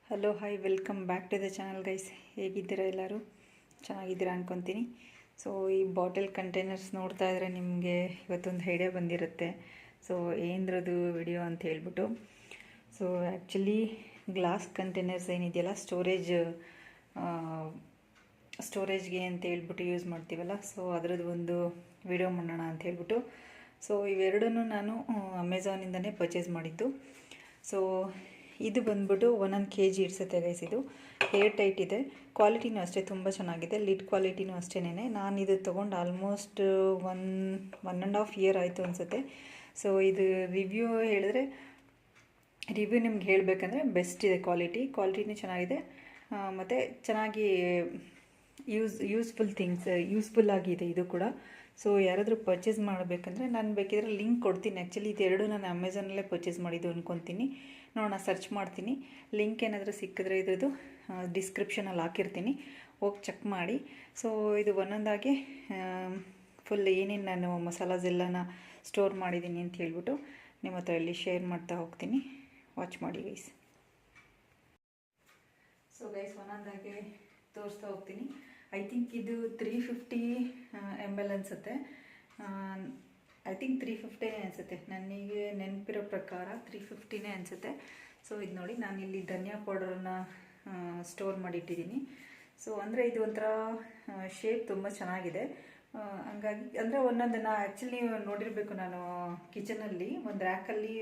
Hello hi welcome back to the channel guys. ಹೇಗಿದ್ದೀರಾ? ಎಲ್ಲರೂ ಚೆನ್ನಾಗಿದ್ದೀರಾ ಅನ್ಕೊತೀನಿ. ಸೊ ಈ ಬಾಟಲ್ ಕಂಟೈನರ್ಸ್ ನೋಡ್ತಾ ಇದ್ರೆ ನಿಮಗೆ ಇವತ್ತೊಂದು ಐಡಿಯಾ ಬಂದಿರುತ್ತೆ. ಸೊ ಏನರದು ವಿಡಿಯೋ ಅಂತ ಹೇಳ್ಬಿಟ್ಟು, ಸೊ ಆ್ಯಕ್ಚುಲಿ ಗ್ಲಾಸ್ ಕಂಟೈನರ್ಸ್ ಏನಿದೆಯಲ್ಲ, ಸ್ಟೋರೇಜ್ಗೆ ಅಂತ ಹೇಳ್ಬಿಟ್ಟು ಯೂಸ್ ಮಾಡ್ತೀವಲ್ಲ, ಸೊ ಅದರದ್ದು ಒಂದು ವಿಡಿಯೋ ಮಾಡೋಣ ಅಂತ ಹೇಳ್ಬಿಟ್ಟು, ಸೊ ಇವೆರಡನ್ನೂ ನಾನು ಅಮೆಝಾನಿಂದನೇ ಪರ್ಚೇಸ್ ಮಾಡಿದ್ದು. ಸೊ ಇದು ಬಂದ್ಬಿಟ್ಟು 1 kg ಇಡ್ಸುತ್ತೆ ಗೈಸ್. ಇದು ಏರ್ ಟೈಟ್ ಇದೆ, ಕ್ವಾಲಿಟಿನೂ ಅಷ್ಟೇ ತುಂಬ ಚೆನ್ನಾಗಿದೆ, ಲಿಡ್ ಕ್ವಾಲಿಟಿನೂ ಅಷ್ಟೇನೆ. ನಾನು ಇದು ತೊಗೊಂಡು ಆಲ್ಮೋಸ್ಟ್ 1.5 ಇಯರ್ ಆಯಿತು ಅನಿಸುತ್ತೆ. ಸೊ ಇದು ರಿವ್ಯೂ ಹೇಳಿದ್ರೆ, ರಿವ್ಯೂ ನಿಮ್ಗೆ ಹೇಳಬೇಕಂದ್ರೆ ಬೆಸ್ಟ್ ಇದೆ, ಕ್ವಾಲಿಟಿನೂ ಚೆನ್ನಾಗಿದೆ, ಮತ್ತು ಚೆನ್ನಾಗಿ ಯೂಸ್ಫುಲ್ ಆಗಿದೆ ಇದು ಕೂಡ. ಸೊ ಯಾರಾದರೂ ಪರ್ಚೇಸ್ ಮಾಡಬೇಕಂದ್ರೆ ನಾನು ಬೇಕಿದ್ರೆ ಲಿಂಕ್ ಕೊಡ್ತೀನಿ. ಆ್ಯಕ್ಚುಲಿ ಇದೆರಡು ನಾನು ಅಮೆಝಾನಲ್ಲೇ ಪರ್ಚೇಸ್ ಮಾಡಿದ್ದು ಅಂದ್ಕೊತೀನಿ. ನೋಡೋಣ, ಸರ್ಚ್ ಮಾಡ್ತೀನಿ, ಲಿಂಕ್ ಏನಾದರೂ ಸಿಕ್ಕಿದ್ರೆ ಇದ್ರದ್ದು ಡಿಸ್ಕ್ರಿಪ್ಷನಲ್ಲಿ ಹಾಕಿರ್ತೀನಿ, ಹೋಗಿ ಚೆಕ್ ಮಾಡಿ. ಸೊ ಇದು ಒಂದೊಂದಾಗಿ ಫುಲ್ ಏನೇನು ನಾನು ಮಸಾಲಾಸ್ ಎಲ್ಲನ ಸ್ಟೋರ್ ಮಾಡಿದ್ದೀನಿ ಅಂತ ಹೇಳ್ಬಿಟ್ಟು ನಿಮ್ಮ ಹತ್ರ ಇಲ್ಲಿ ಶೇರ್ ಮಾಡ್ತಾ ಹೋಗ್ತೀನಿ. ವಾಚ್ ಮಾಡಿ ಗೈಸ್. ಸೊ ಗೈಸ್, ಒಂದೊಂದಾಗಿ ತೋರಿಸ್ತಾ ಹೋಗ್ತೀನಿ. ಐ ಥಿಂಕ್ ಇದು 350 ml ಅನಿಸುತ್ತೆ. ಐ ಥಿಂಕ್ 350 ಅನಿಸುತ್ತೆ, ನನಗೆ ನೆನಪಿರೋ ಪ್ರಕಾರ 350 ಅನಿಸುತ್ತೆ. ಸೊ ಇದು ನೋಡಿ, ನಾನಿಲ್ಲಿ ಧನಿಯಾ ಪೌಡರನ್ನು ಸ್ಟೋರ್ ಮಾಡಿಟ್ಟಿದ್ದೀನಿ. ಸೊ ಅಂದರೆ ಇದು ಒಂಥರ ಶೇಪ್ ತುಂಬ ಚೆನ್ನಾಗಿದೆ. ಹಂಗಾಗಿ ಅಂದರೆ ಒಂದೊಂದನ್ನು ಆ್ಯಕ್ಚುಲಿ ನೋಡಿರಬೇಕು, ನಾನು ಕಿಚನಲ್ಲಿ ಒಂದು ರ್ಯಾಕಲ್ಲಿ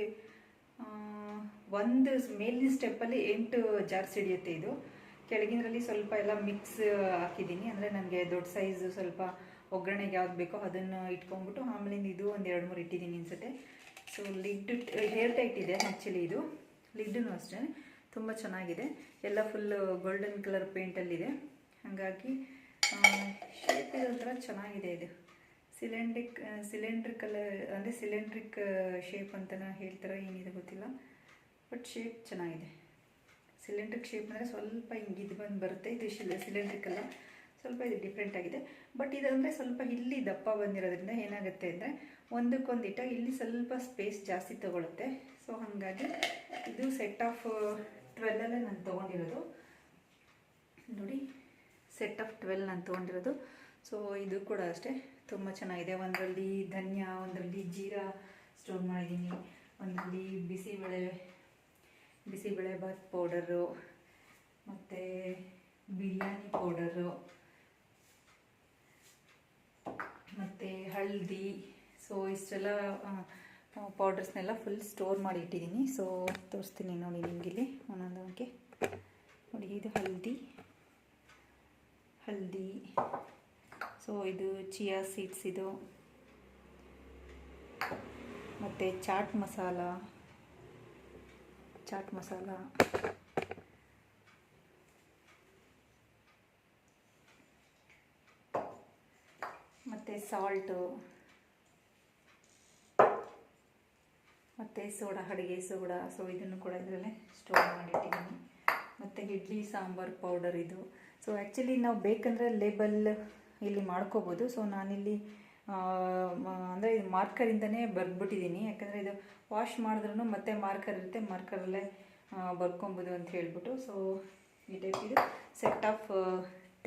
ಒಂದು ಮೇಲಿನ ಸ್ಟೆಪ್ಪಲ್ಲಿ 8 ಜಾರ್ಸ್ ಹಿಡಿಯುತ್ತೆ. ಇದು ಕೆಳಗಿನರಲ್ಲಿ ಸ್ವಲ್ಪ ಎಲ್ಲ ಮಿಕ್ಸ್ ಹಾಕಿದ್ದೀನಿ, ಅಂದರೆ ನನಗೆ ದೊಡ್ಡ ಸೈಜು ಸ್ವಲ್ಪ ಒಗ್ಗರಣೆಗೆ ಯಾವ್ದು ಬೇಕೋ ಅದನ್ನು ಇಟ್ಕೊಂಡ್ಬಿಟ್ಟು ಆಮೇಲಿಂದ ಇದು ಒಂದು 2-3 ಇಟ್ಟಿದ್ದೀನಿ ಅನಿಸುತ್ತೆ. ಸೊ ಲಿಡ್ ಹೇರ್ ಟೈಟ್ ಇದೆ ಆ್ಯಕ್ಚುಲಿ. ಇದು ಲಿಡ್ಡೂ ಅಷ್ಟೇ ತುಂಬ ಚೆನ್ನಾಗಿದೆ, ಎಲ್ಲ ಫುಲ್ ಗೋಲ್ಡನ್ ಕಲರ್ ಪೇಂಟಲ್ಲಿದೆ. ಹಾಗಾಗಿ ಶೇಪ್ ಇದೊಂಥರ ಚೆನ್ನಾಗಿದೆ. ಇದು ಸಿಲಿಂಡ್ರಿಕ್ ಕಲರ್, ಅಂದರೆ ಸಿಲಿಂಡ್ರಿಕ್ ಶೇಪ್ ಅಂತಲೇ ಹೇಳ್ತಾರೆ, ಏನಿದೆ ಗೊತ್ತಿಲ್ಲ, ಬಟ್ ಶೇಪ್ ಚೆನ್ನಾಗಿದೆ. ಸಿಲಿಂಡ್ರಿಕ್ ಶೇಪ್ ಅಂದರೆ ಸ್ವಲ್ಪ ಹಿಂಗೆ ಇದು ಬಂದು ಬರುತ್ತೆ. ಇದು ಸಿಲಿಂಡ್ರಿಕ್ ಅಲ್ಲ, ಸ್ವಲ್ಪ ಇದು ಡಿಫ್ರೆಂಟ್ ಆಗಿದೆ. ಬಟ್ ಇದಂದರೆ ಸ್ವಲ್ಪ ಇಲ್ಲಿ ದಪ್ಪ ಬಂದಿರೋದ್ರಿಂದ ಏನಾಗುತ್ತೆ ಅಂದರೆ ಒಂದಕ್ಕೊಂದು ಇಟ್ಟಾಗ ಇಲ್ಲಿ ಸ್ವಲ್ಪ ಸ್ಪೇಸ್ ಜಾಸ್ತಿ ತೊಗೊಳುತ್ತೆ. ಸೊ ಹಾಗಾಗಿ ಇದು ಸೆಟ್ ಆಫ್ 12 ನಾನು ತೊಗೊಂಡಿರೋದು. ನೋಡಿ, ಸೆಟ್ ಆಫ್ 12 ನಾನು ತೊಗೊಂಡಿರೋದು. ಸೊ ಇದು ಕೂಡ ಅಷ್ಟೇ ತುಂಬ ಚೆನ್ನಾಗಿದೆ. ಒಂದರಲ್ಲಿ ಧನಿಯಾ, ಒಂದರಲ್ಲಿ ಜೀರಾ ಸ್ಟೋರ್ ಮಾಡಿದ್ದೀನಿ, ಒಂದರಲ್ಲಿ ಬಿಸಿಬೇಳೆ ಬಾತ್ ಪೌಡರು, ಮತ್ತು ಬಿರಿಯಾನಿ ಪೌಡರು, ಮತ್ತು ಹಳದಿ. ಸೊ ಇಷ್ಟೆಲ್ಲ ಪೌಡರ್ಸ್ನೆಲ್ಲ ಫುಲ್ ಸ್ಟೋರ್ ಮಾಡಿ ಇಟ್ಟಿದ್ದೀನಿ. ಸೊ ತೋರಿಸ್ತೀನಿ ನೋಡಿ ನಿಮಗಿಲ್ಲಿ ಒಂದೊಂದಕ್ಕೆ. ನೋಡಿ, ಇದು ಹಳದಿ. ಸೊ ಇದು ಚಿಯಾ ಸೀಡ್ಸ್, ಇದು ಮತ್ತು ಚಾಟ್ ಮಸಾಲ, ಮತ್ತು ಸಾಲ್ಟು, ಮತ್ತು ಅಡುಗೆ ಸೋಡಾ. ಸೊ ಇದನ್ನು ಕೂಡ ಇದರಲ್ಲೇ ಸ್ಟೋರ್ ಮಾಡಿಟ್ಟಿದ್ದೀನಿ. ಮತ್ತು ಇಡ್ಲಿ ಸಾಂಬಾರು ಪೌಡರ್ ಇದು. ಸೊ ಆ್ಯಕ್ಚುಲಿ ನಾವು ಬೇಕಂದರೆ ಲೇಬಲ್ ಇಲ್ಲಿ ಮಾಡ್ಕೋಬೋದು. ಸೊ ನಾನಿಲ್ಲಿ ಅಂದರೆ ಇದು ಮಾರ್ಕರಿಂದನೇ ಬರೆದ್ಬಿಟ್ಟಿದ್ದೀನಿ, ಯಾಕಂದರೆ ಇದು ವಾಶ್ ಮಾಡಿದ್ರೂ ಮತ್ತೆ ಮಾರ್ಕರ್ ಇರುತ್ತೆ, ಮಾರ್ಕರಲ್ಲೇ ಬರ್ಕೊಬೋದು ಅಂತ ಹೇಳ್ಬಿಟ್ಟು. ಸೊ ಈ ಟೈಪ್ ಇದು ಸೆಟ್ ಆಫ್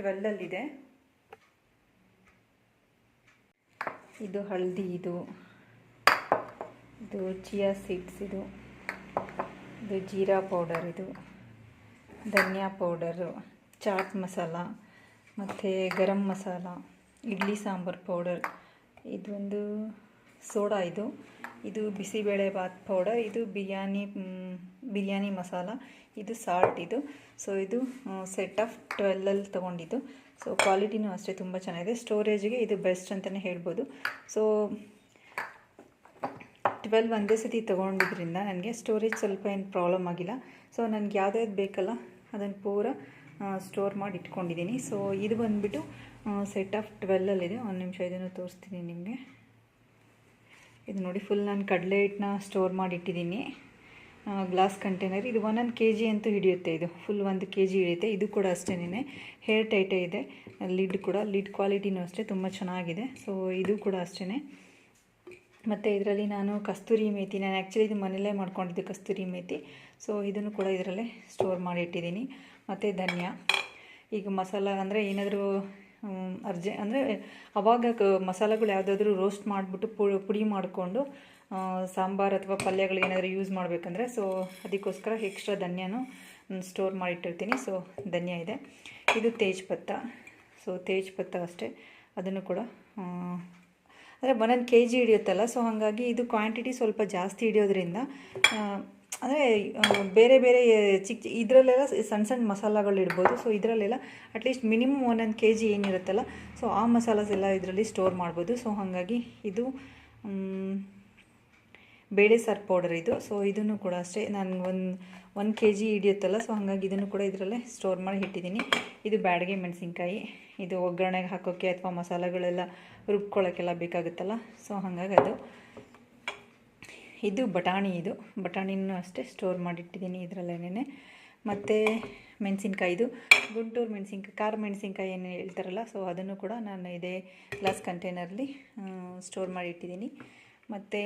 12 ಇದು ಹಳದಿ, ಇದು ಚಿಯಾ ಸೀಡ್ಸ್, ಇದು ಜೀರಾ ಪೌಡರ್, ಇದು ಧನಿಯಾ ಪೌಡರು, ಚಾಟ್ ಮಸಾಲ, ಮತ್ತು ಗರಂ ಮಸಾಲ, ಇಡ್ಲಿ ಸಾಂಬಾರು ಪೌಡರ್, ಇದೊಂದು ಸೋಡಾ, ಇದು ಬಿಸಿಬೇಳೆ ಬಾತ್ ಪೌಡರ್, ಇದು ಬಿರಿಯಾನಿ ಮಸಾಲ, ಇದು ಸಾಲ್ಟ್, ಇದು. ಸೊ ಇದು ಸೆಟ್ ಆಫ್ 12 ತೊಗೊಂಡಿದ್ದು. ಸೊ ಕ್ವಾಲಿಟಿನೂ ಅಷ್ಟೇ ತುಂಬ ಚೆನ್ನಾಗಿದೆ. ಸ್ಟೋರೇಜಿಗೆ ಇದು ಬೆಸ್ಟ್ ಅಂತಲೇ ಹೇಳ್ಬೋದು. ಸೊ 12 ಒಂದೇ ಸತಿ ತೊಗೊಂಡಿದ್ರಿಂದ ನನಗೆ ಸ್ಟೋರೇಜ್ ಸ್ವಲ್ಪ ಏನು ಪ್ರಾಬ್ಲಮ್ ಆಗಿಲ್ಲ. ಸೊ ನನಗೆ ಯಾವ್ದಾವ್ದು ಬೇಕಲ್ಲ ಅದನ್ನು ಪೂರ ಸ್ಟೋರ್ ಮಾಡಿ ಇಟ್ಕೊಂಡಿದ್ದೀನಿ. ಸೊ ಇದು ಬಂದುಬಿಟ್ಟು ಸೆಟ್ ಆಫ್ 12 ಇದೆ. ಒಂದು ನಿಮಿಷ ಇದನ್ನು ತೋರಿಸ್ತೀನಿ ನಿಮಗೆ. ಇದು ನೋಡಿ, ಫುಲ್ ನಾನು ಕಡಲೆ ಹಿಟ್ಟನ್ನ ಸ್ಟೋರ್ ಮಾಡಿ ಇಟ್ಟಿದ್ದೀನಿ, ಗ್ಲಾಸ್ ಕಂಟೈನರ್. ಇದು 1 kg ಅಂತೂ ಹಿಡಿಯುತ್ತೆ, ಇದು ಫುಲ್ 1 kg ಹಿಡಿಯುತ್ತೆ. ಇದು ಕೂಡ ಅಷ್ಟೇನೆ ಹೇರ್ ಟೈಟೇ ಇದೆ. ಲಿಡ್ ಕ್ವಾಲಿಟಿನೂ ಅಷ್ಟೇ ತುಂಬ ಚೆನ್ನಾಗಿದೆ. ಸೊ ಇದು ಕೂಡ ಅಷ್ಟೇ ಮತ್ತು ಇದರಲ್ಲಿ ನಾನು ಕಸ್ತೂರಿ ಮೇಥಿ, ನಾನು ಆ್ಯಕ್ಚುಲಿ ಇದು ಮನೆಯಲ್ಲೇ ಮಾಡ್ಕೊಂಡಿದ್ದೆ ಕಸ್ತೂರಿ ಮೇಥಿ. ಸೊ ಇದನ್ನು ಕೂಡ ಇದರಲ್ಲೇ ಸ್ಟೋರ್ ಮಾಡಿ ಇಟ್ಟಿದ್ದೀನಿ. ಮತ್ತು ಧನಿಯಾ, ಈಗ ಮಸಾಲ ಅಂದರೆ ಏನಾದರೂ ಅಂದರೆ ಅವಾಗ ಮಸಾಲೆಗಳು ಯಾವುದಾದ್ರೂ ರೋಸ್ಟ್ ಮಾಡಿಬಿಟ್ಟು ಪುಡಿ ಮಾಡಿಕೊಂಡು ಸಾಂಬಾರು ಅಥವಾ ಪಲ್ಯಗಳಿಗೆ ಏನಾದರೂ ಯೂಸ್ ಮಾಡಬೇಕಂದ್ರೆ ಸೊ ಅದಕ್ಕೋಸ್ಕರ ಎಕ್ಸ್ಟ್ರಾ ಧನಿಯಾನು ಸ್ಟೋರ್ ಮಾಡಿಟ್ಟಿರ್ತೀನಿ. ಸೊ ಧನಿಯಾ ಇದೆ. ಇದು ತೇಜ್ಪತ್ತ. ಸೊ ತೇಜ್ಪತ್ತ ಅಷ್ಟೇ, ಅದನ್ನು ಕೂಡ ಅಂದರೆ 1 kg ಹಿಡಿಯುತ್ತಲ್ಲ, ಸೊ ಹಾಗಾಗಿ ಇದು ಕ್ವಾಂಟಿಟಿ ಸ್ವಲ್ಪ ಜಾಸ್ತಿ ಹಿಡಿಯೋದ್ರಿಂದ ಅಂದರೆ ಬೇರೆ ಬೇರೆ ಚಿಕ್ಕ ಇದರಲ್ಲೆಲ್ಲ ಸಣ್ಣ ಸಣ್ಣ ಮಸಾಲಗಳು ಇಡ್ಬೋದು. ಸೊ ಇದರಲ್ಲೆಲ್ಲ ಅಟ್ಲೀಸ್ಟ್ ಮಿನಿಮಮ್ 1 kg ಏನಿರುತ್ತಲ್ಲ, ಸೊ ಆ ಮಸಾಲಾಸ್ ಎಲ್ಲ ಇದರಲ್ಲಿ ಸ್ಟೋರ್ ಮಾಡ್ಬೋದು. ಸೊ ಹಾಗಾಗಿ ಇದು ಬೇಳೆ ಸಾರು ಪೌಡರ್ ಇದು. ಸೊ ಇದನ್ನು ಕೂಡ ಅಷ್ಟೇ ನಾನು 1 kg ಹಿಡಿಯುತ್ತಲ್ಲ, ಸೊ ಹಾಗಾಗಿ ಇದನ್ನು ಕೂಡ ಇದರಲ್ಲೇ ಸ್ಟೋರ್ ಮಾಡಿ ಇಟ್ಟಿದ್ದೀನಿ. ಇದು ಬ್ಯಾಡಗೆ ಮೆಣಸಿನ್ಕಾಯಿ, ಇದು ಒಗ್ಗರಣೆಗೆ ಹಾಕೋಕ್ಕೆ ಅಥವಾ ಮಸಾಲೆಗಳೆಲ್ಲ ರುಬ್ಕೊಳ್ಳೋಕ್ಕೆಲ್ಲ ಬೇಕಾಗುತ್ತಲ್ಲ, ಸೊ ಹಾಗಾಗಿ ಅದು. ಇದು ಬಟಾಣಿ, ಇದು ಬಟಾಣಿನೂ ಅಷ್ಟೇ ಸ್ಟೋರ್ ಮಾಡಿಟ್ಟಿದ್ದೀನಿ ಇದರಲ್ಲೇನೆ. ಮತ್ತು ಮೆಣಸಿನ್ಕಾಯಿ, ಇದು ಗುಂಟೂರು ಮೆಣಸಿನ್ಕಾಯಿ, ಖಾರ ಮೆಣಸಿನ್ಕಾಯಿ ಏನು ಹೇಳ್ತಾರಲ್ಲ, ಸೊ ಅದನ್ನು ಕೂಡ ನಾನು ಇದೇ ಗ್ಲಾಸ್ ಕಂಟೈನರ್ಲಿ ಸ್ಟೋರ್ ಮಾಡಿ ಇಟ್ಟಿದ್ದೀನಿ. ಮತ್ತು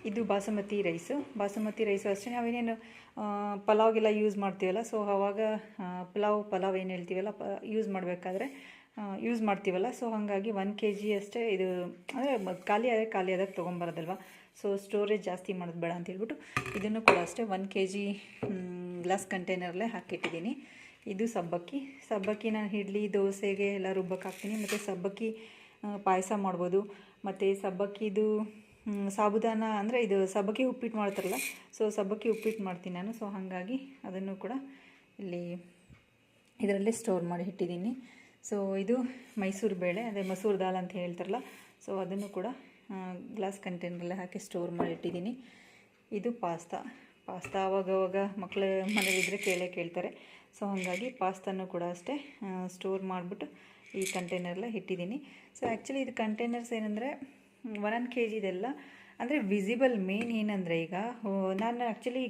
ಇದು ಬಾಸುಮತಿ ರೈಸು ಅಷ್ಟೇ. ನಾವೇನೇನು ಪಲಾವ್ಗೆಲ್ಲ ಯೂಸ್ ಮಾಡ್ತೀವಲ್ಲ, ಸೊ ಆವಾಗ ಪಲಾವ್ ಏನು ಹೇಳ್ತೀವಲ್ಲ ಯೂಸ್ ಮಾಡಬೇಕಾದ್ರೆ ಯೂಸ್ ಮಾಡ್ತೀವಲ್ಲ, ಸೊ ಹಾಗಾಗಿ 1 kg ಅಷ್ಟೇ ಇದು. ಅಂದರೆ ಖಾಲಿ ಆದಾಗ ತೊಗೊಂಬರೋದಲ್ವ, ಸೊ ಸ್ಟೋರೇಜ್ ಜಾಸ್ತಿ ಮಾಡೋದು ಬೇಡ ಅಂತ ಹೇಳ್ಬಿಟ್ಟು ಇದನ್ನು ಕೂಡ ಅಷ್ಟೇ 1 kg ಗ್ಲಾಸ್ ಕಂಟೈನರ್ಲೇ ಹಾಕಿಟ್ಟಿದ್ದೀನಿ. ಇದು ಸಬ್ಬಕ್ಕಿ ನಾನು ಇಡ್ಲಿ ದೋಸೆಗೆ ಎಲ್ಲ ರುಬ್ಬಕ್ಕೆ ಹಾಕ್ತೀನಿ. ಮತ್ತು ಸಬ್ಬಕ್ಕಿ ಪಾಯಸ ಮಾಡ್ಬೋದು. ಮತ್ತು ಸಬ್ಬಕ್ಕಿದು ಸಾಬುದಾನ ಅಂದರೆ ಇದು ಸಬ್ಬಕ್ಕಿ ಉಪ್ಪಿಟ್ಟು ಮಾಡ್ತಾರಲ್ಲ, ಸೊ ಸಬ್ಬಕ್ಕಿ ಉಪ್ಪಿಟ್ಟು ಮಾಡ್ತೀನಿ ನಾನು. ಸೊ ಹಾಗಾಗಿ ಅದನ್ನು ಕೂಡ ಇಲ್ಲಿ ಇದರಲ್ಲೇ ಸ್ಟೋರ್ ಮಾಡಿ ಇಟ್ಟಿದ್ದೀನಿ. ಸೊ ಇದು ಮೈಸೂರು ಬೇಳೆ, ಅದೇ ಮಸೂರು ದಾಲ್ ಅಂತ ಹೇಳ್ತಾರಲ್ಲ, ಸೊ ಅದನ್ನು ಕೂಡ ಗ್ಲಾಸ್ ಕಂಟೈನರಲ್ಲೇ ಹಾಕಿ ಸ್ಟೋರ್ ಮಾಡಿ ಇಟ್ಟಿದ್ದೀನಿ. ಇದು ಪಾಸ್ತಾ ಆವಾಗವಾಗ ಮಕ್ಕಳು ಮನೇಲಿದ್ದರೆ ಕೇಳ್ತಾರೆ. ಸೊ ಹಾಗಾಗಿ ಪಾಸ್ತಾನು ಕೂಡ ಅಷ್ಟೇ ಸ್ಟೋರ್ ಮಾಡಿಬಿಟ್ಟು ಈ ಕಂಟೈನರಲ್ಲೇ ಇಟ್ಟಿದ್ದೀನಿ. ಸೊ ಆ್ಯಕ್ಚುಲಿ ಇದು ಕಂಟೈನರ್ಸ್ ಏನಂದರೆ 1 kg ಇದೆಲ್ಲ ಅಂದರೆ ವಿಸಿಬಲ್ ಮೇನ್ ಏನಂದರೆ, ಈಗ ನಾನು ಆ್ಯಕ್ಚುಲಿ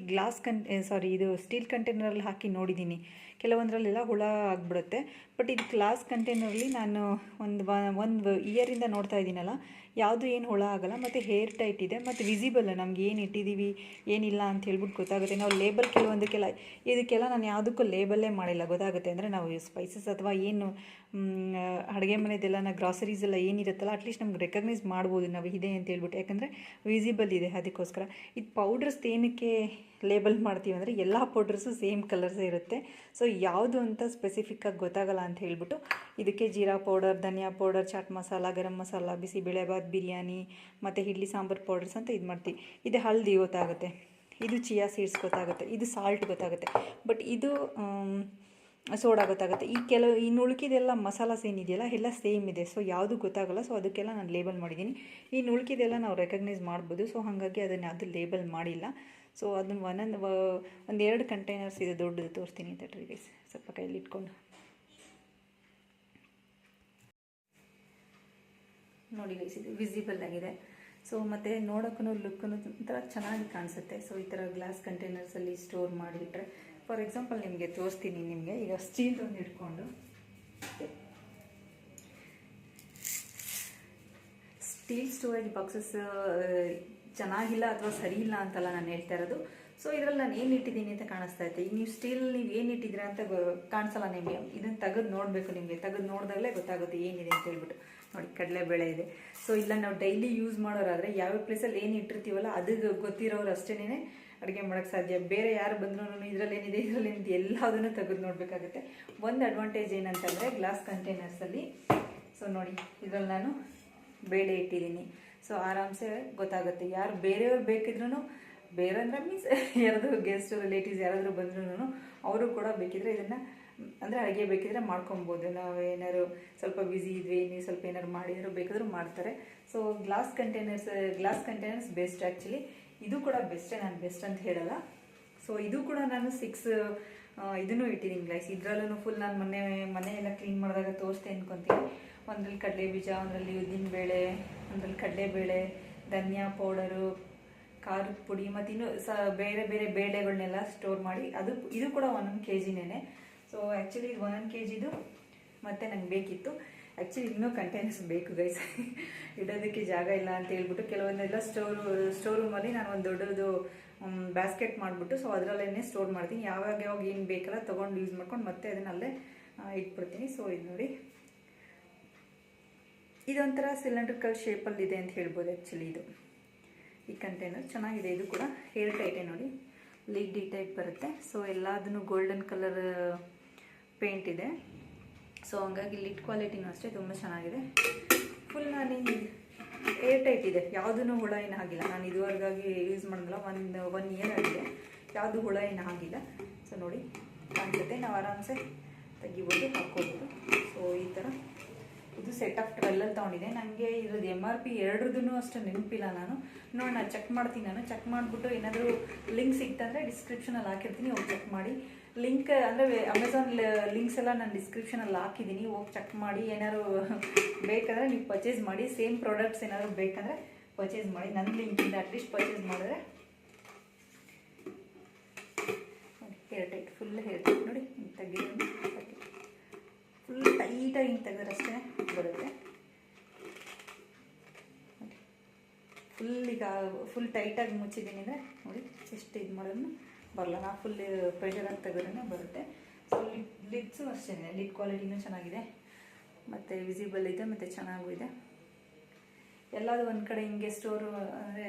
ಇದು ಸ್ಟೀಲ್ ಕಂಟೈನರಲ್ಲಿ ಹಾಕಿ ನೋಡಿದ್ದೀನಿ. ಕೆಲವೊಂದರಲ್ಲೆಲ್ಲ ಹುಳ ಆಗಿಬಿಡುತ್ತೆ. ಬಟ್ ಇದು ಗ್ಲಾಸ್ ಕಂಟೈನರಲ್ಲಿ ನಾನು ಒಂದು ಇಯರಿಂದ ನೋಡ್ತಾ ಇದ್ದೀನಲ್ಲ, ಯಾವುದು ಏನು ಹುಳ ಆಗಲ್ಲ. ಮತ್ತು ಹೇರ್ ಟೈಟ್ ಇದೆ, ಮತ್ತು ವಿಸಿಬಲ್ ನಮ್ಗೆ ಏನು ಇಟ್ಟಿದ್ದೀವಿ ಏನಿಲ್ಲ ಅಂತ ಹೇಳ್ಬಿಟ್ಟು ಗೊತ್ತಾಗುತ್ತೆ. ನಾವು ಲೇಬಲ್ ಇದಕ್ಕೆಲ್ಲ ನಾನು ಯಾವುದಕ್ಕೂ ಲೇಬಲ್ಲೇ ಮಾಡಿಲ್ಲ, ಗೊತ್ತಾಗುತ್ತೆ. ಅಂದರೆ ನಾವು ಸ್ಪೈಸಸ್ ಅಥವಾ ಏನು ಅಡುಗೆ ಮನೆದೆಲ್ಲ ಗ್ರಾಸರೀಸ್ ಎಲ್ಲ ಏನಿರುತ್ತಲ್ಲ, ಅಟ್ಲೀಸ್ಟ್ ನಮ್ಗೆ ರೆಕಗ್ನೈಸ್ ಮಾಡ್ಬೋದು ನಾವು ಇದೆ ಅಂತ ಹೇಳ್ಬಿಟ್ಟು, ಯಾಕಂದರೆ ವಿಸಿಬಲ್ ಇದೆ ಅದಕ್ಕೋಸ್ಕರ. ಇದು ಪೌಡ್ರಸ್ ಏನಕ್ಕೆ ಲೇಬಲ್ ಮಾಡ್ತೀವಿ ಅಂದರೆ ಎಲ್ಲ ಪೌಡ್ರಸ್ಸು ಸೇಮ್ ಕಲರ್ಸೇ ಇರುತ್ತೆ. ಸೊ ಯಾವುದು ಅಂತ ಸ್ಪೆಸಿಫಿಕ್ಕಾಗಿ ಗೊತ್ತಾಗಲ್ಲ ಅಂತ ಹೇಳ್ಬಿಟ್ಟು ಇದಕ್ಕೆ ಜೀರಾ ಪೌಡರ್, ಧನಿಯಾ ಪೌಡರ್, ಚಾಟ್ ಮಸಾಲ, ಗರಂ ಮಸಾಲ, ಬಿಸಿಬೇಳೆಬಾತ್, ಬಿರಿಯಾನಿ ಮತ್ತು ಇಡ್ಲಿ ಸಾಂಬಾರು ಪೌಡರ್ಸ್ ಅಂತ ಇದು ಮಾಡ್ತೀವಿ. ಇದು ಹಲ್ದಿ ಗೊತ್ತಾಗುತ್ತೆ, ಇದು ಚಿಯಾ ಸೀಡ್ಸ್ ಗೊತ್ತಾಗುತ್ತೆ, ಇದು ಸಾಲ್ಟ್ ಗೊತ್ತಾಗುತ್ತೆ. ಬಟ್ ಇದು ಸೋಡಾ ಗೊತ್ತಾಗುತ್ತೆ. ಇನ್ನು ಉಳ್ಕಿದೆಲ್ಲ ಮಸಾಲಾಸ್ ಏನಿದೆಯಲ್ಲ ಎಲ್ಲ ಸೇಮ್ ಇದೆ. ಸೊ ಯಾವುದು ಗೊತ್ತಾಗಲ್ಲ. ಸೊ ಅದಕ್ಕೆಲ್ಲ ನಾನು ಲೇಬಲ್ ಮಾಡಿದ್ದೀನಿ. ಇನ್ನು ಉಳ್ಕಿದೆಲ್ಲ ನಾವು ರೆಕಗ್ನೈಸ್ ಮಾಡ್ಬೋದು. ಸೊ ಹಾಗಾಗಿ ಅದನ್ನು ಯಾವುದು ಲೇಬಲ್ ಮಾಡಿಲ್ಲ. ಸೊ ಅದನ್ನು ಒಂದು 2 ಕಂಟೈನರ್ಸ್ ಇದೆ, ದೊಡ್ಡದು ತೋರಿಸ್ತೀನಿ ತಡ್ರಿ ಗೈಸ್, ಸ್ವಲ್ಪ ಕೈಯಲ್ಲಿ ಇಟ್ಕೊಂಡು ನೋಡಿ ಗೈಸ್. ಇದು ವಿಸಿಬಲ್ ಆಗಿದೆ. ಸೊ ಮತ್ತು ನೋಡೋಕ್ಕೂ ಲುಕ್ಕೂ ಒಂಥರ ಚೆನ್ನಾಗಿ ಕಾಣಿಸುತ್ತೆ. ಸೊ ಈ ಥರ ಗ್ಲಾಸ್ ಕಂಟೈನರ್ಸಲ್ಲಿ ಸ್ಟೋರ್ ಮಾಡಿಬಿಟ್ರೆ, ಫಾರ್ ಎಕ್ಸಾಂಪಲ್ ನಿಮಗೆ ತೋರಿಸ್ತೀನಿ. ನಿಮಗೆ ಈಗ ಸ್ಟೀಲ್ ಒಂದು ಇಟ್ಕೊಂಡು ಸ್ಟೀಲ್ ಸ್ಟೋರೇಜ್ ಬಾಕ್ಸಸ್ ಚೆನ್ನಾಗಿಲ್ಲ ಅಥವಾ ಸರಿ ಇಲ್ಲ ಅಂತಲ್ಲ ನಾನು ಹೇಳ್ತಾ ಇರೋದು. ಸೊ ಇದರಲ್ಲಿ ನಾನು ಏನು ಇಟ್ಟಿದ್ದೀನಿ ಅಂತ ಕಾಣಿಸ್ತಾ ಇರುತ್ತೆ. ಈಗ ನೀವು ಸ್ಟೀಲ್ ನೀವು ಏನು ಇಟ್ಟಿದ್ದೀರಾ ಅಂತ ಕಾಣಿಸಲ್ಲ ನಿಮಗೆ. ಇದನ್ನು ತೆಗೆದು ನೋಡಬೇಕು. ನಿಮಗೆ ತೆಗೆದು ನೋಡಿದಾಗಲೇ ಗೊತ್ತಾಗುತ್ತೆ ಏನಿದೆ ಅಂತ ಹೇಳ್ಬಿಟ್ಟು. ನೋಡಿ, ಕಡಲೆಬೇಳೆ ಇದೆ. ಸೊ ಇಲ್ಲ ನಾವು ಡೈಲಿ ಯೂಸ್ ಮಾಡೋರಾದರೆ ಯಾವ್ಯಾವ ಪ್ಲೇಸಲ್ಲಿ ಏನು ಇಟ್ಟಿರ್ತೀವಲ್ಲ ಅದು ಗೊತ್ತಿರೋರು ಅಷ್ಟೇ ಅಡುಗೆ ಮಾಡೋಕ್ಕೆ ಸಾಧ್ಯ. ಬೇರೆ ಯಾರು ಬಂದ್ರೂ ಇದರಲ್ಲೇನಿದೆ ಇದರಲ್ಲೇನಿದೆ ಎಲ್ಲದನ್ನು ತೆಗೆದು ನೋಡಬೇಕಾಗುತ್ತೆ. ಒಂದು ಅಡ್ವಾಂಟೇಜ್ ಏನಂತಂದರೆ ಗ್ಲಾಸ್ ಕಂಟೈನರ್ಸಲ್ಲಿ, ಸೊ ನೋಡಿ ಇದರಲ್ಲಿ ನಾನು ಬೇಳೆ ಇಟ್ಟಿದ್ದೀನಿ. ಸೊ ಆರಾಮ್ಸೆ ಗೊತ್ತಾಗುತ್ತೆ. ಯಾರು ಬೇರೆಯವ್ರು ಬೇಕಿದ್ರೂ, ಬೇರೆ ಅಂದರೆ ಮೀನ್ಸ್ ಯಾರಾದರೂ ಗೆಸ್ಟ್ ರಿಲೇಟಿವ್ಸ್ ಯಾರಾದರೂ ಬಂದ್ರೂ ಅವರು ಕೂಡ ಬೇಕಿದ್ರೆ ಇದನ್ನು ಅಂದರೆ ಅಡುಗೆ ಬೇಕಿದ್ರೆ ಮಾಡ್ಕೊಬೋದು. ನಾವು ಏನಾದ್ರು ಸ್ವಲ್ಪ ಬ್ಯುಸಿ ಇದ್ವಿ, ನೀವು ಸ್ವಲ್ಪ ಏನಾದ್ರು ಮಾಡಿದ್ರು ಬೇಕಾದರೂ ಮಾಡ್ತಾರೆ. So glass containers best actually. ಇದು ಕೂಡ ಬೆಸ್ಟೇ, ನಾನು ಬೆಸ್ಟ್ ಅಂತ ಹೇಳಲ್ಲ. ಸೊ ಇದು ಕೂಡ ನಾನು 6 ಇದನ್ನು ಇಟ್ಟಿದ್ದೀನಿ ಗ್ಲಾಸ್. ಇದರಲ್ಲೂ ಫುಲ್ ನಾನು ಮನೆಯೆಲ್ಲ ಕ್ಲೀನ್ ಮಾಡಿದಾಗ ತೋರಿಸ್ತೆ ಅಂದ್ಕೊತೀನಿ. ಒಂದರಲ್ಲಿ ಕಡಲೆ ಬೀಜ, ಒಂದರಲ್ಲಿ ಉದ್ದಿನಬೇಳೆ, ಒಂದರಲ್ಲಿ ಕಡಲೆಬೇಳೆ, ಧನಿಯಾ ಪೌಡರು, ಖಾರದ ಪುಡಿ, ಮತ್ತು ಇನ್ನು ಬೇರೆ ಬೇರೆ ಬೇಳೆಗಳನ್ನೆಲ್ಲ ಸ್ಟೋರ್ ಮಾಡಿ ಇದು ಕೂಡ 1 kgನೇ. ಸೊ ಆ್ಯಕ್ಚುಲಿ ಇದು 1 kgದು ಮತ್ತು ನಂಗೆ ಬೇಕಿತ್ತು. ಆ್ಯಕ್ಚುಲಿ ಇನ್ನೂ ಕಂಟೈನರ್ಸ್ ಬೇಕು ಗೈಸ್. ಇಡೋದಕ್ಕೆ ಜಾಗ ಇಲ್ಲ ಅಂತ ಹೇಳ್ಬಿಟ್ಟು ಕೆಲವೊಂದೆಲ್ಲ ಸ್ಟೋರ್ ರೂಮಲ್ಲಿ ನಾನು ಒಂದು ದೊಡ್ಡದು ಬ್ಯಾಸ್ಕೆಟ್ ಮಾಡಿಬಿಟ್ಟು ಸೊ ಅದರಲ್ಲೇ ಸ್ಟೋರ್ ಮಾಡ್ತೀನಿ. ಯಾವಾಗ ಏನು ಬೇಕಲ್ಲ ತೊಗೊಂಡು ಯೂಸ್ ಮಾಡ್ಕೊಂಡು ಮತ್ತೆ ಅದನ್ನ ಅಲ್ಲೇ ಇಟ್ಬಿಡ್ತೀನಿ. ಸೊ ಇದು ನೋಡಿ, ಇದೊಂಥರ ಸಿಲಿಂಡ್ರಿಕಲ್ ಶೇಪಲ್ಲಿದೆ ಅಂತ ಹೇಳ್ಬೋದು. ಆ್ಯಕ್ಚುಲಿ ಇದು ಈ ಕಂಟೈನರ್ ಚೆನ್ನಾಗಿದೆ. ಇದು ಕೂಡ ಏರ್ ಟೈಟೇ ನೋಡಿ, ಲಿಡ್ ಡಿ ಟೈಪ್ ಬರುತ್ತೆ. ಸೊ ಎಲ್ಲದನ್ನು ಗೋಲ್ಡನ್ ಕಲರ್ ಪೇಂಟ್ ಇದೆ. ಸೊ ಹಂಗಾಗಿ ಲಿಡ್ ಕ್ವಾಲಿಟಿನೂ ಅಷ್ಟೇ ತುಂಬ ಚೆನ್ನಾಗಿದೆ. ಫುಲ್ ನಾನು ಏರ್ ಟೈಟ್ ಇದೆ, ಯಾವುದೂ ಹುಳ ಏನು ಆಗಿಲ್ಲ. ನಾನು ಇದುವರೆಗಾಗಿ ಯೂಸ್ ಮಾಡಿದ್ನಲ್ಲ, ಒನ್ ಇಯರ್ ಆಗಿದೆ, ಯಾವುದು ಹುಳ ಏನು ಆಗಿಲ್ಲ. ಸೊ ನೋಡಿ ಕಾಣಿಸುತ್ತೆ, ನಾವು ಆರಾಮ್ಸೆ ತೆಗಿಬೋದು, ಹಾಕ್ಕೋಬೋದು. ಸೊ ಈ ಥರ ಇದು ಸೆಟ್ ಆಫ್ 12 ತೊಗೊಂಡಿದೆ. ನನಗೆ ಇರೋದು MRP ಎರಡರದ್ದು ಅಷ್ಟು ನೆನಪಿಲ್ಲ. ನಾನು ಚೆಕ್ ಮಾಡ್ತೀನಿ. ನಾನು ಚೆಕ್ ಮಾಡಿಬಿಟ್ಟು ಏನಾದರೂ ಲಿಂಕ್ ಸಿಕ್ತಂದರೆ ಡಿಸ್ಕ್ರಿಪ್ಷನಲ್ಲಿ ಹಾಕಿರ್ತೀನಿ, ಹೋಗಿ ಚೆಕ್ ಮಾಡಿ. ಲಿಂಕ್ ಅಂದರೆ ಅಮೆಝಾನ್ ಲಿಂಕ್ಸ್ ಎಲ್ಲ ನಾನು ಡಿಸ್ಕ್ರಿಪ್ಷನಲ್ಲಿ ಹಾಕಿದ್ದೀನಿ, ಹೋಗಿ ಚೆಕ್ ಮಾಡಿ. ಏನಾದ್ರು ಬೇಕಾದರೆ ನೀವು ಪರ್ಚೇಸ್ ಮಾಡಿ. ಸೇಮ್ ಪ್ರಾಡಕ್ಟ್ಸ್ ಏನಾದರೂ ಬೇಕಂದರೆ ಪರ್ಚೇಸ್ ಮಾಡಿ. ನನ್ನ ಲಿಂಕಿಂದ ಅಟ್ಲೀಸ್ಟ್ ಪರ್ಚೇಸ್ ಮಾಡಿದ್ರೆ ನೋಡಿ, hair tight, full hair tight ನೋಡಿ. ಹಿಂಗೆ ತೆಗಿಯೋದು, ಫುಲ್ ಟೈಟಾಗಿ ಹಿಂಗೆ ತೆಗೆದ್ರೆ ಅಷ್ಟೇ ಬರುತ್ತೆ. ಫುಲ್ ಈಗ ಫುಲ್ ಟೈಟಾಗಿ ಮುಚ್ಚಿದ್ದೀನಿ ಅಂದರೆ ನೋಡಿ ಎಷ್ಟು ಇದು ಮಾಡೋದನ್ನು ಬರಲ್ಲ. ನಾ ಫುಲ್ ಪ್ರೆಷರಾಗಿ ತೆಗೆದ್ರೇ ಬರುತ್ತೆ. ಸೊ ಲಿಡ್ಸು ಅಷ್ಟೇ, ಲಿಡ್ ಕ್ವಾಲಿಟಿನೂ ಚೆನ್ನಾಗಿದೆ ಮತ್ತು ವಿಸಿಬಲ್ ಇದೆ ಮತ್ತು ಚೆನ್ನಾಗೂ ಇದೆ. ಎಲ್ಲದು ಒಂದು ಕಡೆ ಹಿಂಗೆ ಸ್ಟೋರು ಅಂದರೆ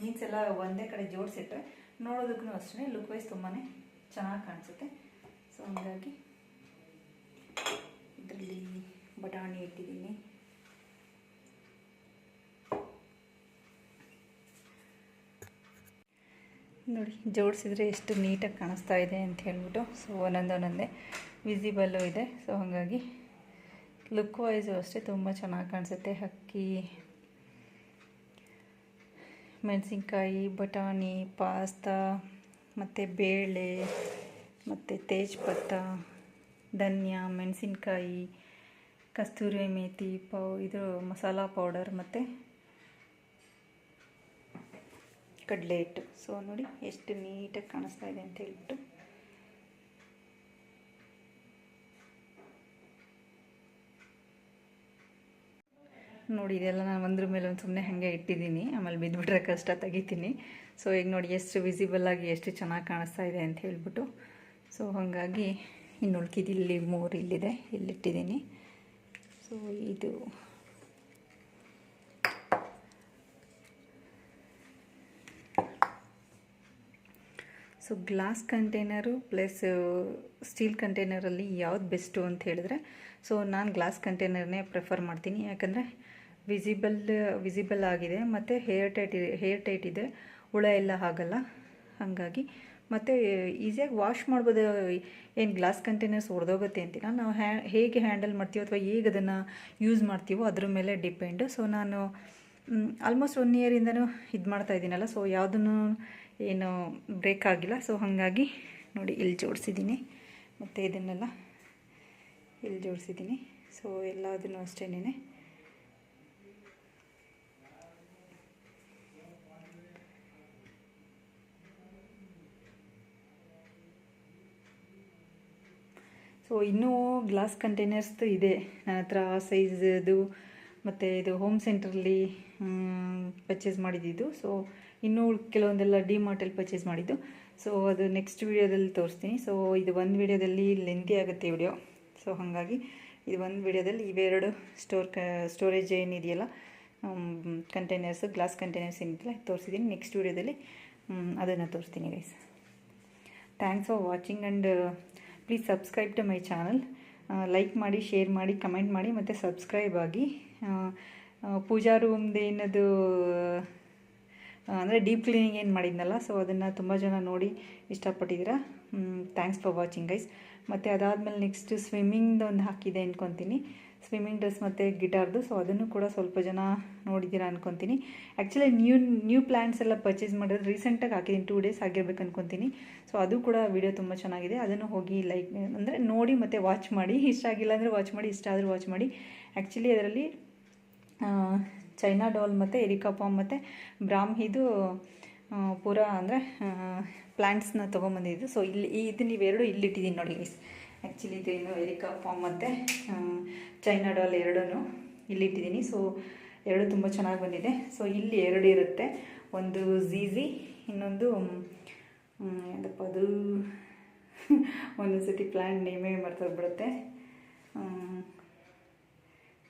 ಮೀನ್ಸ್ ಎಲ್ಲ ಒಂದೇ ಕಡೆ ಜೋಡಿಸಿಟ್ರೆ ನೋಡೋದಕ್ಕೂ ಅಷ್ಟೇ ಲುಕ್ ವೈಸ್ ತುಂಬಾ ಚೆನ್ನಾಗಿ ಕಾಣಿಸುತ್ತೆ. ಸೊ ಹಂಗಾಗಿ ಇದರಲ್ಲಿ ಬಟಾಣಿ ಇಟ್ಟಿದ್ದೀನಿ. ನೋಡಿ ಜೋಡಿಸಿದ್ರೆ ಎಷ್ಟು ನೀಟಾಗಿ ಕಾಣಿಸ್ತಾ ಇದೆ ಅಂತ ಹೇಳ್ಬಿಟ್ಟು. ಸೊ ಒಂದೊಂದೇ ವಿಸಿಬಲ್ಲು ಇದೆ. ಸೊ ಹಾಗಾಗಿ ಲುಕ್ ವೈಸು ಅಷ್ಟೇ ತುಂಬ ಚೆನ್ನಾಗಿ ಕಾಣಿಸುತ್ತೆ. ಅಕ್ಕಿ, ಮೆಣಸಿನ್ಕಾಯಿ, ಬಟಾಣಿ, ಪಾಸ್ತಾ ಮತ್ತು ಬೇಳೆ ಮತ್ತು ತೇಜ್ಪತ್ತ, ಧನ್ಯ, ಮೆಣಸಿನ್ಕಾಯಿ, ಕಸ್ತೂರಿ ಮೇಥಿ, ಇದು ಮಸಾಲ ಪೌಡರ್ ಮತ್ತು ಕಡಲೆ ಹಿಟ್ಟು. ಸೊ ನೋಡಿ ಎಷ್ಟು ನೀಟಾಗಿ ಕಾಣಿಸ್ತಾ ಇದೆ ಅಂತ ಹೇಳ್ಬಿಟ್ಟು. ನೋಡಿ ಇದೆಲ್ಲ ನಾನು ಒಂದ್ರ ಮೇಲೆ ಒಂದು ಸುಮ್ಮನೆ ಹಾಗೆ ಇಟ್ಟಿದ್ದೀನಿ, ಆಮೇಲೆ ಬಿದ್ದುಬಿಟ್ರೆ ಕಷ್ಟ ತೆಗಿತೀನಿ. ಸೊ ಈಗ ನೋಡಿ ಎಷ್ಟು ವಿಸಿಬಲ್ಲಾಗಿ ಎಷ್ಟು ಚೆನ್ನಾಗಿ ಕಾಣಿಸ್ತಾ ಇದೆ ಅಂತ ಹೇಳ್ಬಿಟ್ಟು. ಸೊ ಹಾಗಾಗಿ ಇನ್ನು ಉಳ್ಕಿದ್ದು ಇಲ್ಲಿ 3 ಇಲ್ಲಿದೆ, ಇಲ್ಲಿಟ್ಟಿದ್ದೀನಿ. ಸೊ ಇದು so glass container plus steel ಕಂಟೈನರಲ್ಲಿ ಯಾವ್ದು ಬೆಸ್ಟು ಅಂತ ಹೇಳಿದ್ರೆ, ಸೊ ನಾನು ಗ್ಲಾಸ್ ಕಂಟೈನರ್ನೇ ಪ್ರಿಫರ್ ಮಾಡ್ತೀನಿ. ಯಾಕಂದರೆ ವಿಸಿಬಲ್ ಆಗಿದೆ ಮತ್ತು ಹೇರ್ ಟೈಟ್ ಇದೆ, ಹುಳ ಎಲ್ಲ ಆಗಲ್ಲ. ಹಾಗಾಗಿ ಮತ್ತು ಈಸಿಯಾಗಿ ವಾಶ್ ಮಾಡ್ಬೋದು. ಏನು ಗ್ಲಾಸ್ ಕಂಟೈನರ್ಸ್ ಒಡೆದೋಗುತ್ತೆ ಅಂತಿಲ್ಲ, ನಾವು ಹೇಗೆ ಹ್ಯಾಂಡಲ್ ಮಾಡ್ತೀವೋ ಅಥವಾ ಹೇಗೆ ಅದನ್ನು ಯೂಸ್ ಮಾಡ್ತೀವೋ ಅದ್ರ ಮೇಲೆ ಡಿಪೆಂಡು. ಸೊ ನಾನು ಆಲ್ಮೋಸ್ಟ್ 1 ಇಯರಿಂದನೂ ಇದು ಮಾಡ್ತಾಯಿದ್ದೀನಲ್ಲ, ಸೊ ಯಾವುದನ್ನು ಏನು ಬ್ರೇಕ್ ಆಗಿಲ್ಲ. ಸೊ ಹಾಗಾಗಿ ನೋಡಿ ಇಲ್ಲಿ ಜೋಡಿಸಿದ್ದೀನಿ ಮತ್ತು ಇದನ್ನೆಲ್ಲ ಇಲ್ಲಿ ಜೋಡಿಸಿದ್ದೀನಿ. ಸೊ ಎಲ್ಲದನ್ನು ಅಷ್ಟೇನೆ ಸೊ ಇನ್ನೂ ಗ್ಲಾಸ್ ಕಂಟೈನರ್ಸ್ದು ಇದೆ ನನ್ನ ಹತ್ರ, ಆ ಸೈಜ್ದು. ಮತ್ತು ಇದು ಹೋಮ್ ಸೆಂಟ್ರಲ್ಲಿ ಪರ್ಚೇಸ್ ಮಾಡಿದ್ದು. ಸೊ ಇನ್ನೂ ಕೆಲವೊಂದೆಲ್ಲ ಡಿಮಾರ್ಟಲ್ಲಿ ಪರ್ಚೇಸ್ ಮಾಡಿದ್ದು. ಸೊ ಅದು ನೆಕ್ಸ್ಟ್ ವೀಡಿಯೋದಲ್ಲಿ ತೋರಿಸ್ತೀನಿ. ಸೊ ಇದು ಒಂದು ವೀಡಿಯೋದಲ್ಲಿ ಲೆಂತಿ ಆಗುತ್ತೆ ವಿಡಿಯೋ. ಸೊ ಹಾಗಾಗಿ ಇದು ಒಂದು ವೀಡಿಯೋದಲ್ಲಿ ಇವೆರಡು ಸ್ಟೋರೇಜ್ ಏನಿದೆಯಲ್ಲ ಕಂಟೈನರ್ಸ್, ಗ್ಲಾಸ್ ಕಂಟೈನರ್ಸ್ ಏನಿದೆಯಲ್ಲ ತೋರಿಸಿದ್ದೀನಿ. ನೆಕ್ಸ್ಟ್ ವೀಡಿಯೋದಲ್ಲಿ ಅದನ್ನು ತೋರಿಸ್ತೀನಿ guys. Thanks for watching and please subscribe to my channel. Like ಮಾಡಿ, ಶೇರ್ ಮಾಡಿ, ಕಮೆಂಟ್ ಮಾಡಿ ಮತ್ತು ಸಬ್ಸ್ಕ್ರೈಬ್ ಆಗಿ. ಪೂಜಾ ರೂಮ್ದು ಏನದು ಅಂದರೆ ಡೀಪ್ ಕ್ಲೀನಿಂಗ್ ಏನು ಮಾಡಿದ್ನಲ್ಲ, ಸೊ ಅದನ್ನು ತುಂಬ ಜನ ನೋಡಿ ಇಷ್ಟಪಟ್ಟಿದ್ದೀರಾ. Thanks for watching guys. ಮತ್ತು ಅದಾದಮೇಲೆ ನೆಕ್ಸ್ಟ್ ಸ್ವಿಮ್ಮಿಂಗ್ದು ಒಂದು ಹಾಕಿದೆ ಅಂದ್ಕೊತೀನಿ, ಸ್ವಿಮ್ಮಿಂಗ್ ಡ್ರೆಸ್ ಮತ್ತು ಗಿಟಾರ್ದು. ಸೊ ಅದನ್ನು ಕೂಡ ಸ್ವಲ್ಪ ಜನ ನೋಡಿದ್ದೀರಾ ಅಂದ್ಕೊತೀನಿ. ಆ್ಯಕ್ಚುಲಿ ನ್ಯೂ ಪ್ಲ್ಯಾಂಟ್ಸ್ ಎಲ್ಲ ಪರ್ಚೇಸ್ ಮಾಡಿದ್ರೆ ರೀಸೆಂಟಾಗಿ ಹಾಕಿದ್ದೀನಿ, 2 ಡೇಸ್ ಆಗಿರ್ಬೇಕು ಅಂದ್ಕೊತೀನಿ. ಸೊ ಅದು ಕೂಡ ವಿಡಿಯೋ ತುಂಬ ಚೆನ್ನಾಗಿದೆ. ಅದನ್ನು ಹೋಗಿ ಲೈಕ್ ಅಂದರೆ ನೋಡಿ ಮತ್ತು ವಾಚ್ ಮಾಡಿ. ಇಷ್ಟ ಆಗಿಲ್ಲ ಅಂದರೆ ವಾಚ್ ಮಾಡಿ, ಇಷ್ಟ ಆದರೂ ವಾಚ್ ಮಾಡಿ. ಆ್ಯಕ್ಚುಲಿ ಅದರಲ್ಲಿ ಚೈನಾ ಡಾಲ್ ಮತ್ತು ಎರಿಕಾ ಪಾಮ್ ಮತ್ತು ಬ್ರಾಹ್ಮಿದು ಪೂರಾ ಅಂದರೆ ಪ್ಲ್ಯಾಂಟ್ಸ್ನ ತೊಗೊಂಬಂದಿದ್ದು. ಸೊ ಇಲ್ಲಿ ಇದನ್ನು ಇವೆರಡು ಇಲ್ಲಿಟ್ಟಿದ್ದೀನಿ ನೋಡಿ ಗೈಸ್. ಆ್ಯಕ್ಚುಲಿ ಇದೇನು ಎರಿಕಾ ಫಾರ್ಮ್ ಮತ್ತು ಚೈನಾ ಡಾಲ್ ಎರಡೂ ಇಲ್ಲಿಟ್ಟಿದ್ದೀನಿ. ಸೊ ಎರಡು ತುಂಬ ಚೆನ್ನಾಗಿ ಬಂದಿದೆ. ಸೊ ಇಲ್ಲಿ ಎರಡು ಇರುತ್ತೆ, ಒಂದು ಝೀಝಿ, ಇನ್ನೊಂದು ಏನಪ್ಪ ಅದು ಒಂದೊಂದು ಸತಿ ಪ್ಲ್ಯಾನ್ ನೇಮೇ ಮರ್ತೋಗ್ಬಿಡುತ್ತೆ.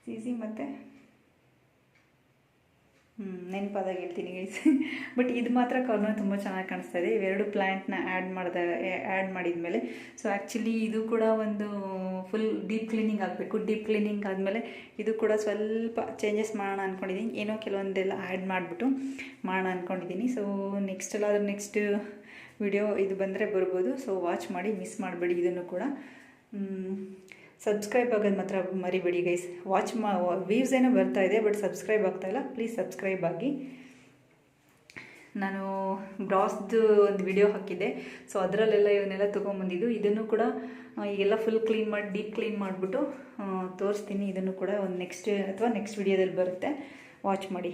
ಝೀಝಿ ಮತ್ತು ನೆನಪಾದಾಗ ಹೇಳ್ತೀನಿ ಗೈಸ್. ಬಟ್ ಇದು ಮಾತ್ರ ಕಾರ್ನರ್ ತುಂಬ ಚೆನ್ನಾಗಿ ಕಾಣಿಸ್ತಾ ಇದೆ. ಇವೆರಡು ಪ್ಲ್ಯಾಂಟ್ನ ಆ್ಯಡ್ ಮಾಡಿದ್ಮೇಲೆ. ಸೊ ಆ್ಯಕ್ಚುಲಿ ಇದು ಕೂಡ ಒಂದು ಫುಲ್ ಡೀಪ್ ಕ್ಲೀನಿಂಗ್ ಆಗಬೇಕು. ಡೀಪ್ ಕ್ಲೀನಿಂಗ್ ಆದಮೇಲೆ ಇದು ಕೂಡ ಸ್ವಲ್ಪ ಚೇಂಜಸ್ ಮಾಡೋಣ ಅಂದ್ಕೊಂಡಿದ್ದೀನಿ. ಏನೋ ಕೆಲವೊಂದೆಲ್ಲ ಆ್ಯಡ್ ಮಾಡಿಬಿಟ್ಟು ಮಾಡೋಣ ಅಂದ್ಕೊಂಡಿದ್ದೀನಿ. ಸೊ ನೆಕ್ಸ್ಟ್ ವಿಡಿಯೋ ಇದು ಬಂದರೆ ಬರ್ಬೋದು. ಸೊ ವಾಚ್ ಮಾಡಿ, ಮಿಸ್ ಮಾಡಬೇಡಿ ಇದನ್ನು ಕೂಡ. ಸಬ್ಸ್ಕ್ರೈಬ್ ಆಗೋದು ಮಾತ್ರ ಮರಿಬೇಡಿ ಗೈಸ್. ವ್ಯೂಸ್ ಏನೋ ಬರ್ತಾ ಇದೆ, ಬಟ್ ಸಬ್ಸ್ಕ್ರೈಬ್ ಆಗ್ತಾಯಿಲ್ಲ. ಪ್ಲೀಸ್ ಸಬ್ಸ್ಕ್ರೈಬ್ ಆಗಿ. ನಾನು ಬ್ರಾಸ್ದು ಒಂದು ವಿಡಿಯೋ ಹಾಕಿದ್ದೆ. ಸೊ ಅದರಲ್ಲೆಲ್ಲ ಇವನ್ನೆಲ್ಲ ತೊಗೊಂಬಂದಿದ್ದು. ಇದನ್ನು ಕೂಡ ಈಗೆಲ್ಲ ಫುಲ್ ಕ್ಲೀನ್ ಮಾಡಿ, ಡೀಪ್ ಕ್ಲೀನ್ ಮಾಡಿಬಿಟ್ಟು ತೋರಿಸ್ತೀನಿ. ಇದನ್ನು ಕೂಡ ಒಂದು ನೆಕ್ಸ್ಟ್ ವಿಡಿಯೋದಲ್ಲಿ ಬರುತ್ತೆ, ವಾಚ್ ಮಾಡಿ.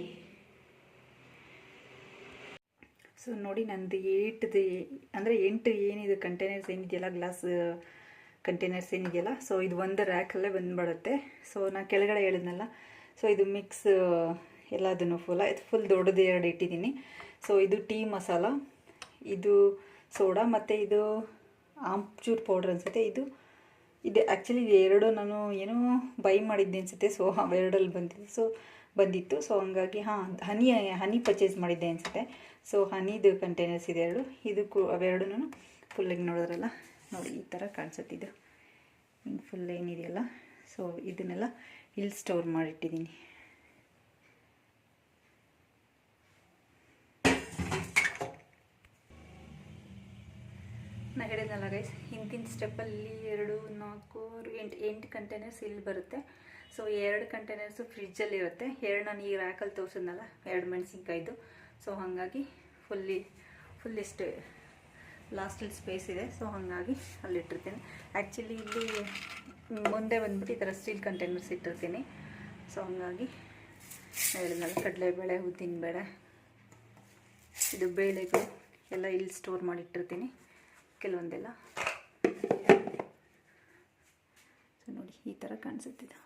ಸೊ ನೋಡಿ, ನಂದು 8 ಏನಿದೆ ಕಂಟೈನರ್ಸ್ ಏನಿದೆಯಲ್ಲ, ಗ್ಲಾಸ್ ಕಂಟೈನರ್ಸ್ ಏನಿದೆಯಲ್ಲ, ಸೊ ಇದು ಒಂದು ರ್ಯಾಕಲ್ಲೇ ಬಂದುಬಿಡುತ್ತೆ. ಸೊ ನಾನು ಕೆಳಗಡೆ ಹೇಳಿದ್ನಲ್ಲ, ಸೊ ಇದು ಮಿಕ್ಸ್ ಎಲ್ಲದನ್ನು ಫುಲ್ ದೊಡ್ಡದು 2 ಇಟ್ಟಿದ್ದೀನಿ. ಸೊ ಇದು ಟೀ ಮಸಾಲ, ಇದು ಸೋಡಾ, ಮತ್ತು ಇದು ಆಮ್ಚೂರ್ ಪೌಡ್ರ್ ಅನಿಸುತ್ತೆ. ಇದು ಆ್ಯಕ್ಚುಲಿ ಎರಡು ನಾನು ಏನೋ ಬೈ ಮಾಡಿದ್ದೆ ಅನಿಸುತ್ತೆ. ಸೊ ಅವೆರಡಲ್ಲಿ ಬಂದಿತ್ತು. ಸೊ ಹಂಗಾಗಿ ಹನಿ ಪರ್ಚೇಸ್ ಮಾಡಿದ್ದೆ ಅನಿಸುತ್ತೆ. ಸೊ ಹನಿದು ಕಂಟೈನರ್ಸ್ ಇದೆ 2. ಇದಕ್ಕೂ ಅವೆರಡೂ ಫುಲ್ಲಾಗಿ ನೋಡಿದ್ರಲ್ಲ, ನೋಡಿ ಈ ಥರ ಕಾಣಿಸುತ್ತಿದ್ದು ಫುಲ್ ಏನಿದೆಯಲ್ಲ. ಸೊ ಇದನ್ನೆಲ್ಲ ಇಲ್ಲಿ ಸ್ಟೋರ್ ಮಾಡಿಟ್ಟಿದ್ದೀನಿ. ನಾನು ಹೇಳಿದ್ನಲ್ಲ ಗೈಸ್, ಹಿಂದಿನ ಸ್ಟೆಪ್ಪಲ್ಲಿ 2, 4, 6, 8 ಕಂಟೈನರ್ಸ್ ಇಲ್ಲಿ ಬರುತ್ತೆ. ಸೊ 2 ಕಂಟೈನರ್ಸು ಫ್ರಿಜ್ಜಲ್ಲಿ ಇರುತ್ತೆ. 2 ನಾನು ಈ ರ್ಯಾಕಲ್ಲಿ ತೋರಿಸಿದ್ನಲ್ಲ, 2 ಮೆಣಸಿನ್ಕಾಯ್ದು. ಸೊ ಹಾಗಾಗಿ ಫುಲ್ಲಿಷ್ಟು ಲಾಸ್ಟಲ್ಲಿ ಸ್ಪೇಸ್ ಇದೆ. ಸೊ ಹಾಗಾಗಿ ಅಲ್ಲಿಟ್ಟಿರ್ತೀನಿ. ಆ್ಯಕ್ಚುಲಿ ಇಲ್ಲಿ ಮುಂದೆ ಬಂದ್ಬಿಟ್ಟು ಈ ಥರ ಸ್ಟೀಲ್ ಕಂಟೈನರ್ಸ್ ಇಟ್ಟಿರ್ತೀನಿ. ಸೊ ಹಾಗಾಗಿ ಹೇಳಿದ್ನಲ್ಲ, ಕಡಲೆಬೇಳೆ, ಉದ್ದಿನಬೇಳೆ, ಇದು ಬೇಳೆಗಳು ಎಲ್ಲ ಇಲ್ಲಿ ಸ್ಟೋರ್ ಮಾಡಿಟ್ಟಿರ್ತೀನಿ ಕೆಲವೊಂದೆಲ್ಲ. ಸೊ ನೋಡಿ ಈ ಥರ ಕಾಣಿಸುತ್ತಿದೆ.